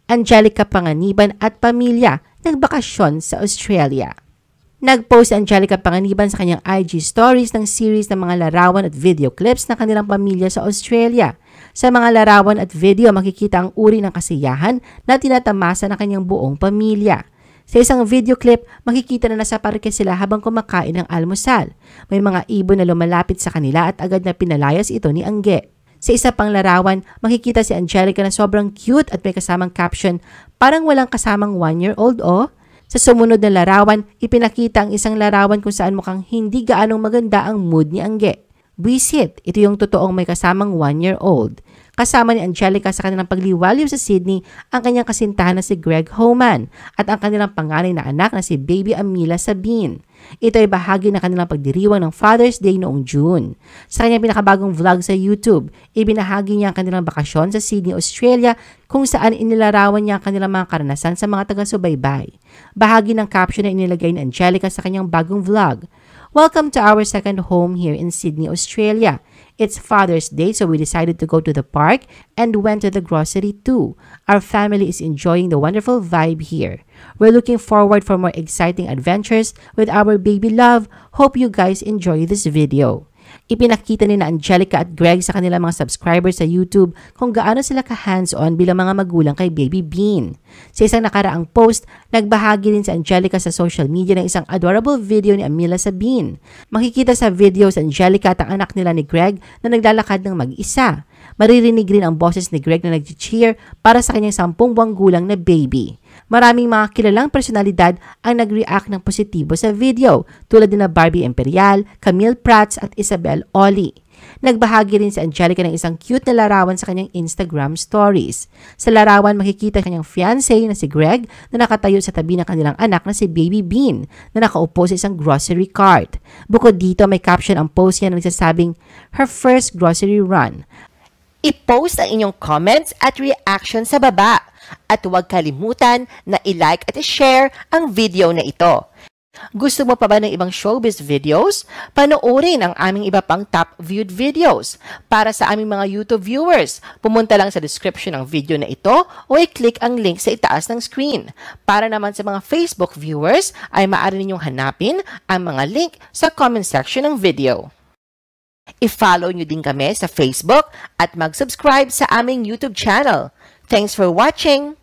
Angelica Panganiban at pamilya nagbakasyon sa Australia. Nag-post si Angelica Panganiban sa kanyang IG stories ng series ng mga larawan at video clips ng kanilang pamilya sa Australia. Sa mga larawan at video, makikita ang uri ng kasiyahan na tinatamasa ng kanyang buong pamilya. Sa isang video clip, makikita na nasa parke sila habang kumakain ng almusal. May mga ibon na lumalapit sa kanila at agad na pinalayas ito ni Angge. Sa isa pang larawan, makikita si Angelica na sobrang cute at may kasamang caption, "Parang walang kasamang 1-year-old oh." Sa sumunod na larawan, ipinakita ang isang larawan kung saan mukhang hindi gaanong maganda ang mood ni Angge. Buisit, ito yung totoong may kasamang 1-year-old. Kasama ni Angelica sa kanilang pagliwaliw sa Sydney ang kanyang kasintahan na si Greg Homan at ang kanilang panganay na anak na si Baby Amila Sabine. Ito ay bahagi ng kanilang pagdiriwang ng Father's Day noong June. Sa kanyang pinakabagong vlog sa YouTube, ibinahagi niya ang kanilang bakasyon sa Sydney, Australia kung saan inilarawan niya ang kanilang mga karanasan sa mga taga-subaybay. Bahagi ng caption na inilagay ni Angelica sa kanyang bagong vlog, "Welcome to our second home here in Sydney, Australia. It's Father's Day, so we decided to go to the park and went to the grocery too. Our family is enjoying the wonderful vibe here. We're looking forward for more exciting adventures with our baby love. Hope you guys enjoy this video." Ipinakita ni na Angelica at Greg sa kanilang mga subscribers sa YouTube kung gaano sila ka-hands-on bilang mga magulang kay Baby Bean. Sa isang nakaraang post, nagbahagi rin si Angelica sa social media ng isang adorable video ni Amila Sabine. Makikita sa video si Angelica at ang anak nila ni Greg na naglalakad ng mag-isa. Maririnig rin ang boses ni Greg na nag-cheer para sa kanyang 10 buwang gulang na baby. Maraming mga kilalang personalidad ang nag-react ng positibo sa video tulad na Barbie Imperial, Camille Prats at Isabel Oli. Nagbahagi rin si Angelica ng isang cute na larawan sa kanyang Instagram stories. Sa larawan makikita kanyang fiancé na si Greg na nakatayo sa tabi ng kanilang anak na si Baby Bean na nakaupo sa isang grocery cart. Bukod dito may caption ang post niya na nagsasabing, "Her first grocery run." I-post ang inyong comments at reaction sa baba. At huwag kalimutan na i-like at i-share ang video na ito. Gusto mo pa ba ng ibang showbiz videos? Panoorin ang aming iba pang top viewed videos. Para sa aming mga YouTube viewers, pumunta lang sa description ng video na ito o i-click ang link sa itaas ng screen. Para naman sa mga Facebook viewers, ay maaari ninyong hanapin ang mga link sa comment section ng video. I-follow nyo din kami sa Facebook at mag-subscribe sa aming YouTube channel. Thanks for watching!